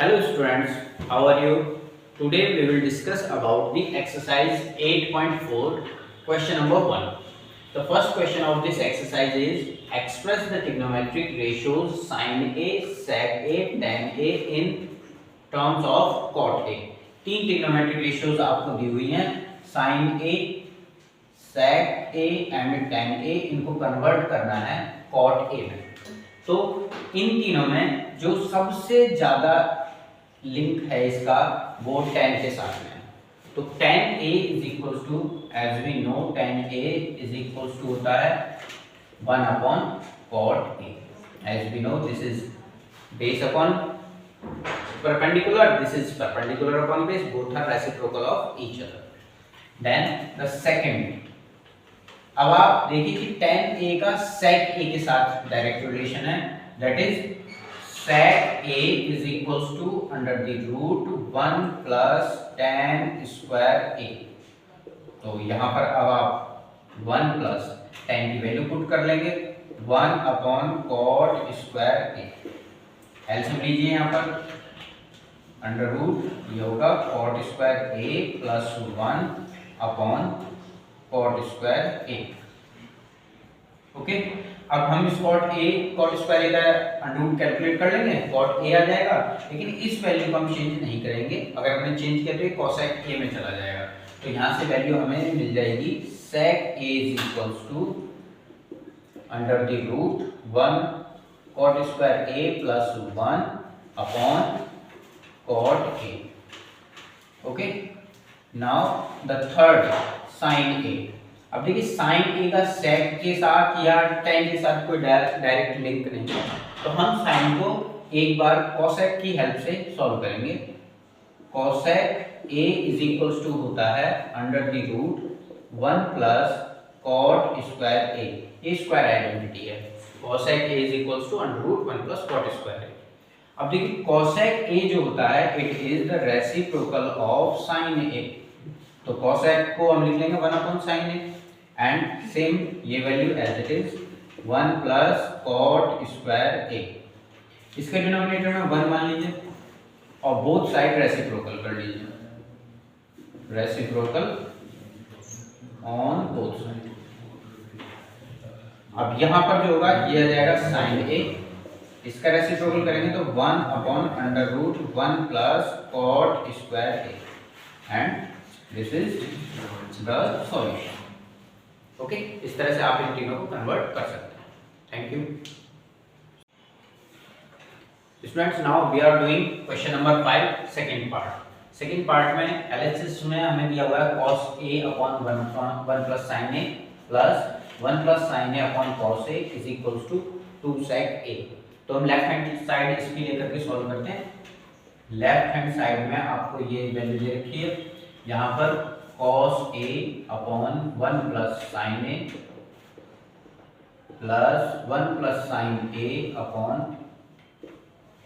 Hello students, how are you? Today we will discuss about the exercise 8.4 question number 1. The first question of this exercise is express the trigonometric ratios sin A, sec A, tan A in terms of cot A. तीन trigonometric ratios आपको दी हुई हैं sin A, sec A and tan A, इनको convert करना है cot A में। तो इन तीनों में जो सबसे ज्यादा लिंक है इसका वो tan के साथ में है। तो tan A is equals to as we know tan A is equals to होता है 1 upon cot A। As we know this is base upon perpendicular, this is perpendicular upon base, both are reciprocal of each other. Then the second, अब आप देखिए कि tan A का sec A के साथ direct relation है, that is sec A is equals to under the root 1 plus tan square A। तो यहाँ पर अब आप 1 plus tan की वैल्यू पुट कर लेंगे 1 upon cot square A। LCM लीजिए यहाँ पर अंडर रूट ये होगा cot square A plus 1 upon cot square A। Okay, अब हम इस cot स्क्वायर A का अंडर रूट कैलकुलेट कर लेंगे, cot A आ जाएगा, लेकिन इस वैल्यू को हम चेंज नहीं करेंगे। अगर हमने चेंज किया तो ये cosec A में चला जाएगा। तो यहाँ से वैल्यू हमें मिल जाएगी sec A is equals to under the root 1 cot square A plus 1 upon cot A। Okay, now the third sin A। अब देखिए sin A का sec के साथ या tan के साथ कोई डायरेक्ट लिंक नहीं है, तो हम sin को एक बार cosec की हेल्प से सॉल्व करेंगे। cosec A is equals to होता है under the root 1 plus cot square A। ये स्क्वायर आइडेंटिटी है, cosec A is equals to under root 1 plus cot square A। अब देखिए cosec A जो होता है it is the reciprocal of sin A। तो cosec को हम लिख लेंगे 1 upon sin A and same ये value as it is 1 plus cot square A। इसके डिनोमिनेटर में 1 मान लीजिए और बोथ साइड रेसिप्रोकल कर लीजिए, रेसिप्रोकल ऑन बोथ साइड। अब यहाँ पर जो होगा ये आ जाएगा sin A, इसका रेसिप्रोकल करेंगे तो 1 upon under root 1 plus cot square A and this is the solution. Okay, इस तरह से आप इन तीनों को कन्वर्ट कर सकते हैं। Thank you students. Now we are doing question number 5 second part. Second part में एलएचएस में हमें दिया हुआ है cos A upon 1 plus sin A plus 1 plus sin A upon cos A is equals to 2 sec A। तो हम left hand side इसकी लेकर के सॉल्व करते हैं। लेफ्ट हैंड साइड में आपको ये वैल्यू दे रखी है, यहाँ पर cos A upon 1 plus sin A plus 1 plus sin A upon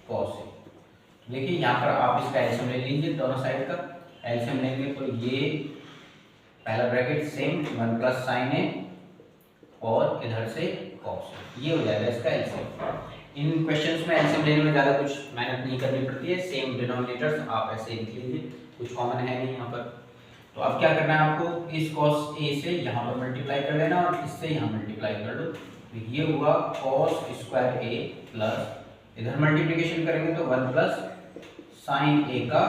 cos A। देखिए यहाँ पर आप इसका एलसीएम ले लीजिए, दोनों साइड का एलसीएम लेंगे तो ये पहला bracket same 1 plus sin A और इधर से cos A, ये हो जाएगा इसका एलसीएम। इन क्वेश्चंस में एलसीएम लेने में ज़्यादा कुछ मेहनत नहीं करनी पड़ती है, सेम डिनोमिनेटर्स आप ऐसे ही लिख लीजिए, कुछ कॉमन है नहीं यहाँ पर। तो अब क्या करना है आपको, इस cos A से यहाँ पर मल्टीप्लाई कर लेना और इससे यहाँ मल्टीप्लाई कर लो। तो ये हुआ cos स्क्वायर A प्लस इधर मल्टीप्लिकेशन करेंगे तो 1 प्लस sin A का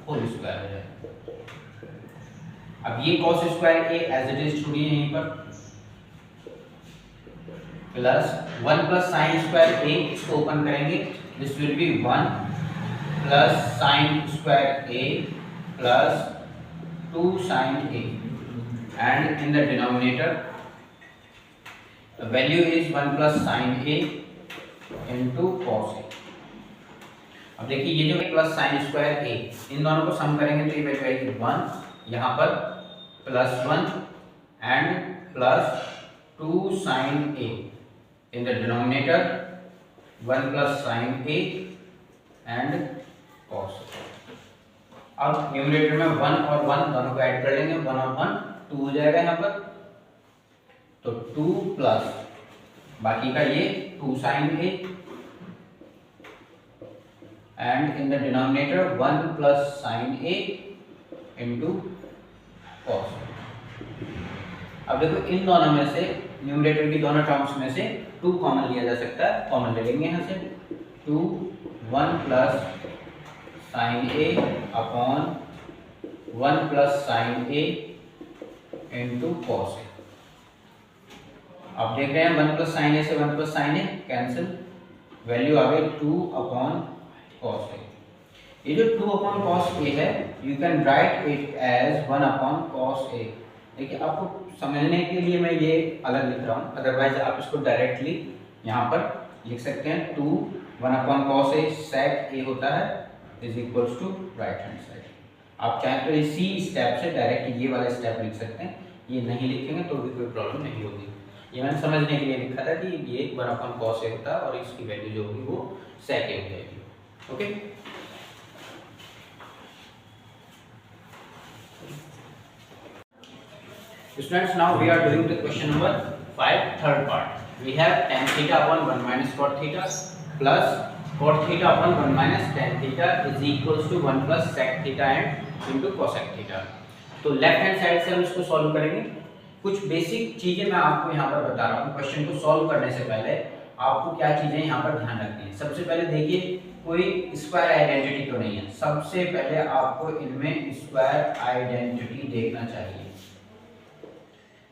होल स्क्वायर हो जाएगा। अब ये cos square A as it is छोड़िए यहीं पर, plus 1 plus sin square A, इसको ओपन करेंगे, this will be 1 plus sin square A plus 2 sin A and in the denominator the value is 1 plus sin A into cos A। अब देखिए ये जो plus sin square A, इन दोनों को सम करेंगे तो ये वैल्यू आएगी 1, यहाँ पर plus 1 and plus 2 sin A in the denominator 1 plus sin A and cos A। अब न्यूमरेटर में 1 और 1 दोनों को ऐड कर लेंगे, 1 और 1 2 हो जाएगा यहाँ पर, तो 2 प्लस बाकी का ये 2 sin A and in the denominator 1 plus sign A into cos. अब देखो इन दोनों में से न्यूमरेटर की दोनों टर्म्स में से 2 कॉमन लिया जा सकता है, कॉमन ले लेंगे यहाँ से 2 1 plus sign A upon 1 plus sign A into cos A. आप देख रहे हैं 1 प्लस साइन ए से 1 प्लस साइन ए कैंसिल, वैल्यू आ गई 2 अपॉन कॉस ए। ये जो 2 अपॉन कॉस ए है you can write it as 1 upon cos A. देखिए आपको समझने के लिए मैं ये अलग लिख रहा हूँ, अदरवाइज आप इसको डायरेक्टली यहाँ पर लिख सकते हैं 2 1 upon cos A sec A होता है is equals to right hand side. आप चाहें तो इसी स्टेप से डायरेक्ट ये वाला स्टेप लिख सकते हैं, ये नहीं लिखेंगे तो भी कोई प्रॉब्लम नहीं होगी। ये मैंने समझने के लिए लिखा था कि ये 1 अपॉन कॉस ए होता है और इसकी वैल्यू जो होगी वो सेक ए हो जाएगी। Okay, students, now we are doing the question number 5, third part. We have tan theta upon 1 minus cot theta plus cot theta upon 1 minus tan theta is equals to 1 plus sec theta and into cosec theta। तो left hand side से हम इसको solve करेंगे। कुछ basic चीजें मैं आपको यहाँ पर बता रहा हूँ। क्वेश्चन को सॉल्व करने से पहले आपको क्या चीजें यहाँ पर ध्यान रखनी है। सबसे पहले देखिए कोई स्क्वायर आइडेंटिटी तो नहीं है, सबसे पहले आपको इनमें स्क्वायर आइडेंटिटी देखना चाहिए।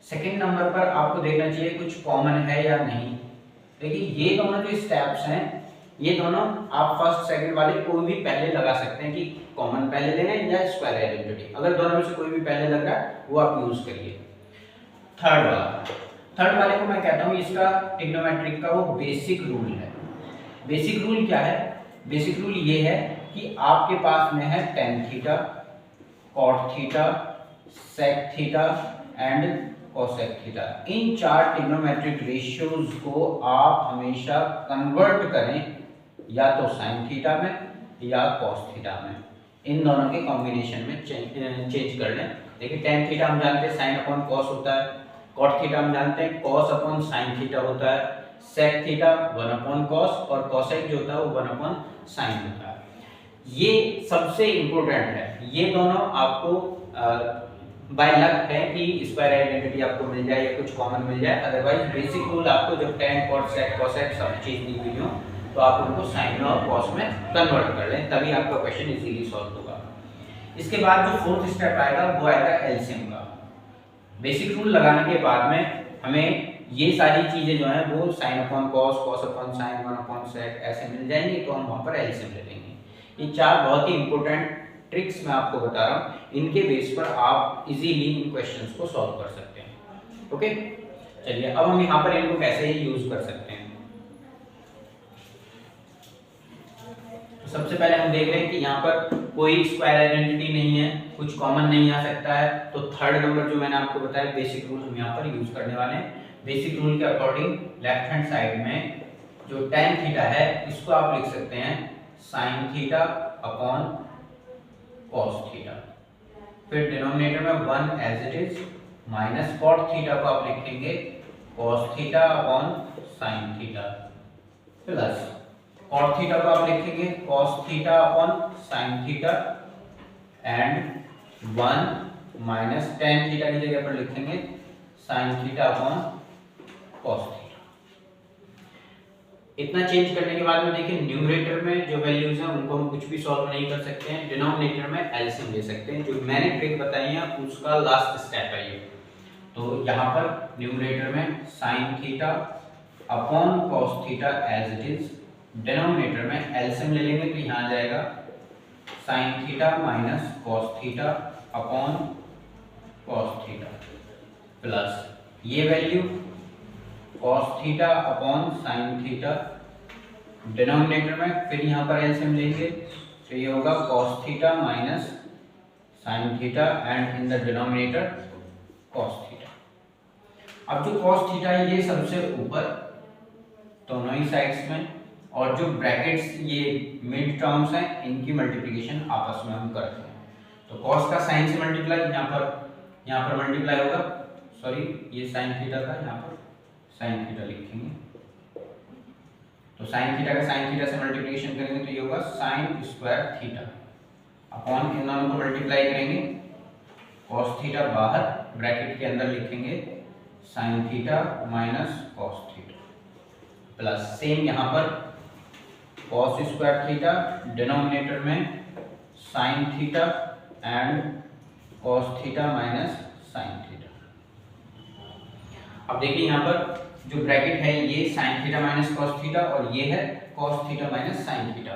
सेकेंड नंबर पर आपको देखना चाहिए कुछ कॉमन है या नहीं। देखिए ये दोनों जो स्टेप्स हैं ये दोनों आप फर्स्ट सेकंड वाले कोई भी पहले लगा सकते हैं कि कॉमन पहले लेना है या स्क्वायर आइडेंटिटी। अगर दोनों में से कोई भी पहले लग रहा है वो आप यूज करिए। थर्ड वाले को मैं कहता हूँ इसका ट्रिग्नोमेट्रिक का वो बेसिक रूल है। बेसिक रूल क्या है? बेसिक रूल ये है कि आपके पास में है tan theta, cot theta, sec theta and cosec theta. इन 4 ट्रिग्नोमेट्रिक रेशियोज को आप हमेशा कन्वर्ट करें या तो साइन थीटा में या कॉस थीटा में, इन दोनों के कॉम्बिनेशन में चेंज कर लें। देखिए टेन थीटा हम जानते हैं साइन अपॉन कॉस होता है, कॉट थीटा हम जानते हैं कॉस अपॉन साइन थीटा होता है, सेक थीटा 1 अपॉन कॉस और कोसेक जो होता है वो 1 अपॉन साइन होता है। ये सबसे इंपॉर्टेंट है, ये दोनों आपको बाय लक है कि स्क्वायर आइडेंटिटी आपको मिल जाए या कुछ कॉमन मिल जाए। अदरवाइज बेसिक रूल आपको जब टेन कॉट सेक कोसेक सब चीज दी हुई हो तो आप उनको साइन और कॉस में कन्वर्ट कर लें, तभी आपका क्वेश्चन इजीली सॉल्व होगा। इसके बाद जो फोर्थ स्टेप आएगा वो आएगा एलसीएम का। बेसिक रूल लगाने के बाद में हमें ये सारी चीजें जो है वो sine upon cos, cos upon sine, 1 upon sec ऐसे मिल जाएंगी, तो हम वहां पर एलसीएम ले लेंगे। ये 4 बहुत ही इंपॉर्टेंट ट्रिक्स मैं आपको बता रहा हूँ, इनके बेस पर आप इजीली इन क्वेश्चंस को सॉल्व कर सकते हैं। ओके, चलिए अब हम यहाँ पर इनको कैसे ही यूज कर सकते हैं। तो सबसे पहले हम देख रहे हैं कि यहाँ पर कोई स्क्वायर आइडेंटिटी नहीं है, कुछ कॉमन नहीं आ सकता है, तो थर्ड नंबर जो मैंने आपको बताया बेसिक रूल हम यहाँ पर यूज करने वाले हैं। बेसिक रूल के अकॉर्डिंग लेफ्ट हैंड साइड में जो tan थीटा है इसको आप लिख सकते हैं sine theta upon cos theta, फिर डिनोमिनेटर में 1 as it is minus cot theta को आप लिखेंगे cos theta upon sine theta, plus cot theta को आप लिखेंगे cos theta upon sine theta and 1 minus tan theta की जगह पर लिखेंगे sine theta upon cos theta. इतना चेंज करने के बाद में देखिए न्यूमरेटर में जो वैल्यूज हैं उनको हम कुछ भी सॉल्व नहीं कर सकते हैं, डिनोमिनेटर में एलसीएम ले सकते हैं। जो मैंने ट्रिक बताई है उसका लास्ट स्टेप है ये। तो यहाँ पर न्यूमरेटर में sine theta upon cos theta as it is, denominator में एलसीएम ले लेंगे तो यहाँ आ जाएगा sine theta minus cos theta upon cos theta plus ये value cos theta upon sine theta, denominator में फिर यहाँ पर एलसीएम लेंगे तो ये होगा cos theta minus sign theta and in the denominator cos theta. अब जो cos थीटा है ये सबसे ऊपर दोनों ही साइड्स में, और जो ब्रैकेट्स ये मिड टर्म्स हैं इनकी मल्टीप्लिकेशन आपस में हम करते हैं। तो cos का साइन से मल्टीप्लाई यहाँ पर मल्टीप्लाई होगा, सॉरी ये साइन थीटा था, यहाँ पर साइन थीटा लिखेंगे तो साइन थीटा का साइन थीटा से मल्टीप्लिकेशन करेंगे तो ये होगा साइन स्क्वायर थीटा अपॉन इन दोनों को मल्टीप्लाई करेंगे, कॉस थीटा बाहर ब्रैकेट के अंदर लिखेंगे sine theta minus cos theta plus same यहाँ पर कॉस स्क्वायर थीटा डिनोमिनेटर में sine theta and cos theta minus sine theta. अब देखिए यहाँ पर जो ब्रैकेट है ये sign theta minus cos theta और ये है cos theta minus sine theta.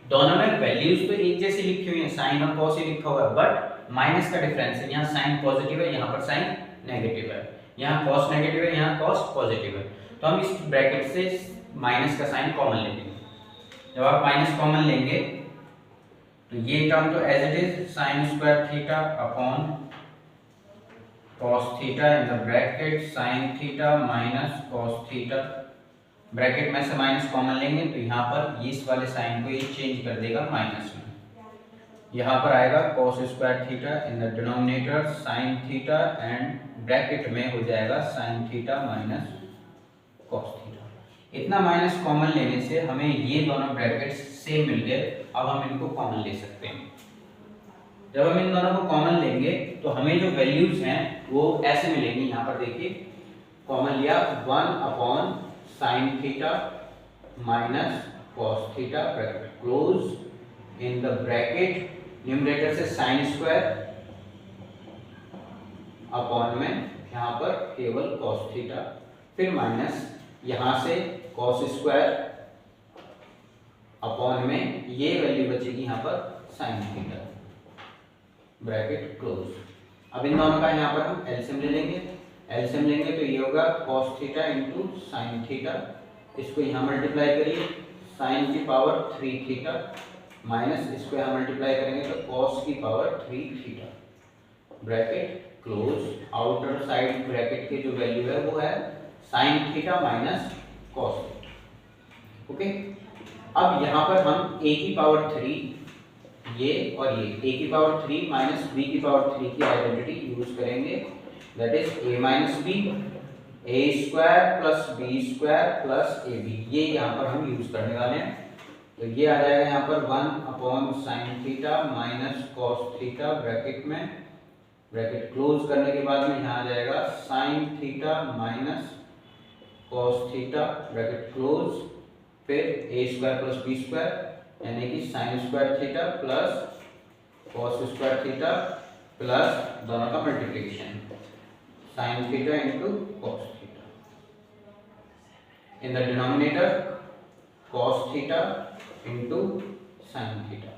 दोनों में वैल्यूज तो एक जैसी लिखी हुई है, साइन और कॉस ही लिखा हुआ है, बट माइनस का डिफरेंस है। यहाँ साइन पॉजिटिव है, यहाँ पर साइन नेगेटिव है, यहाँ कॉस नेगेटिव है, यहाँ कॉस पॉजिटिव है। तो हम इस ब्रैकेट से माइनस का साइन कॉमन लेंगे। जब आप माइनस कॉमन लेंगे तो ये टर्म तो as it is sine square theta upon cos theta in the bracket sin theta minus cos theta. Bracket में से माइनस कॉमन लेंगे तो यहाँ पर इस वाले साइन को ये चेंज कर देगा माइनस में, यहाँ पर आएगा cos square theta in the denominator sin theta and bracket में हो जाएगा sin theta minus cos theta. इतना माइनस कॉमन लेने से हमें ये दोनों ब्रैकेट्स सेम मिल गए। अब हम इनको कॉमन ले सकते हैं। जब हम इन दोनों को कॉमन लेंगे तो हमें जो वैल्यूज हैं वो ऐसे मिलेंगी। यहाँ पर देखिए कॉमन लिया 1 upon sine theta minus cos theta bracket close in the bracket numerator से साइन स्क्वायर अपॉन में यहाँ पर केवल कॉस थीटा, फिर माइनस यहाँ से कॉस स्क्वायर अपॉन में ये वैल्यू बचेगी यहाँ पर साइन थीटा ब्रैकेट क्लोज। अब इन दोनों का यहाँ पर हम एलसीएम ले लेंगे। एलसीएम लेंगे तो ये होगा cos theta into sine theta, इसको यहाँ मल्टीप्लाई करिए साइन की पावर 3 थीटा माइनस इसको यहाँ मल्टीप्लाई करेंगे तो cos की power 3 theta bracket close. Outer side bracket की जो वैल्यू है वो है sign theta minus cos theta. Okay, अब यहाँ पर हम a की पावर 3 ये और ये a की पावर 3 माइनस b की पावर 3 की आइडेंटिटी यूज करेंगे, that is a minus b a square plus b square plus ab, ये यहाँ पर हम यूज करने वाले हैं। तो ये आ जाएगा यहाँ पर 1 upon sine theta minus cos theta bracket में, ब्रैकेट क्लोज करने के बाद में यहाँ आ जाएगा sine theta minus cos theta bracket close, फिर a square plus b square यानी कि sign square theta plus cos square theta plus दोनों का multiplication sign theta into cos theta in the denominator cos theta into sine theta.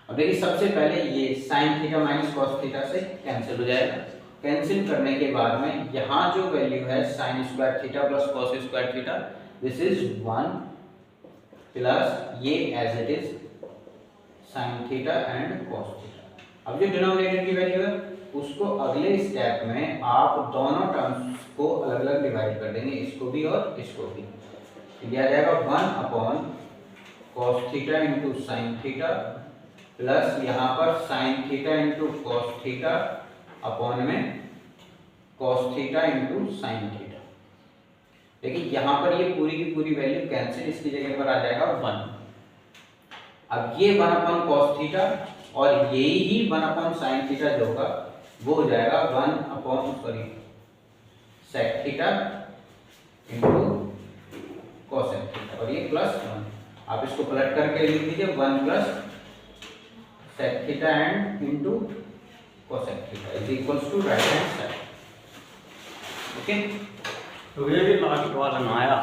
अब देखिए सबसे पहले ये sign theta minus cos theta से कैंसिल हो जाएगा। कैंसिल करने के बाद में यहाँ जो वैल्यू है sine square theta plus cos square theta, this is 1 plus ये as it is sine theta and cos theta. अब जो डिनोमिनेटर की वैल्यू है उसको अगले स्टेप में आप दोनों टर्म्स को अलग अलग डिवाइड कर देंगे, इसको भी और इसको भी। ये आ जाएगा 1 upon cos theta into sine theta plus यहाँ पर sine theta into cos theta upon में cos theta into sine theta. देखिए यहाँ पर ये पूरी की पूरी वैल्यू कैंसिल, इसकी जगह पर आ जाएगा 1। अब ये 1 अपॉन कॉस थीटा और यही ही 1 अपॉन साइन थीटा जो होगा वो हो जाएगा 1 upon sec theta into cosec theta और ये प्लस 1। आप इसको पलट करके लिख दीजिए 1 plus sec theta and into cosec theta is equals to right hand side. Okay, तो ये भी लास्ट वाला ना आया।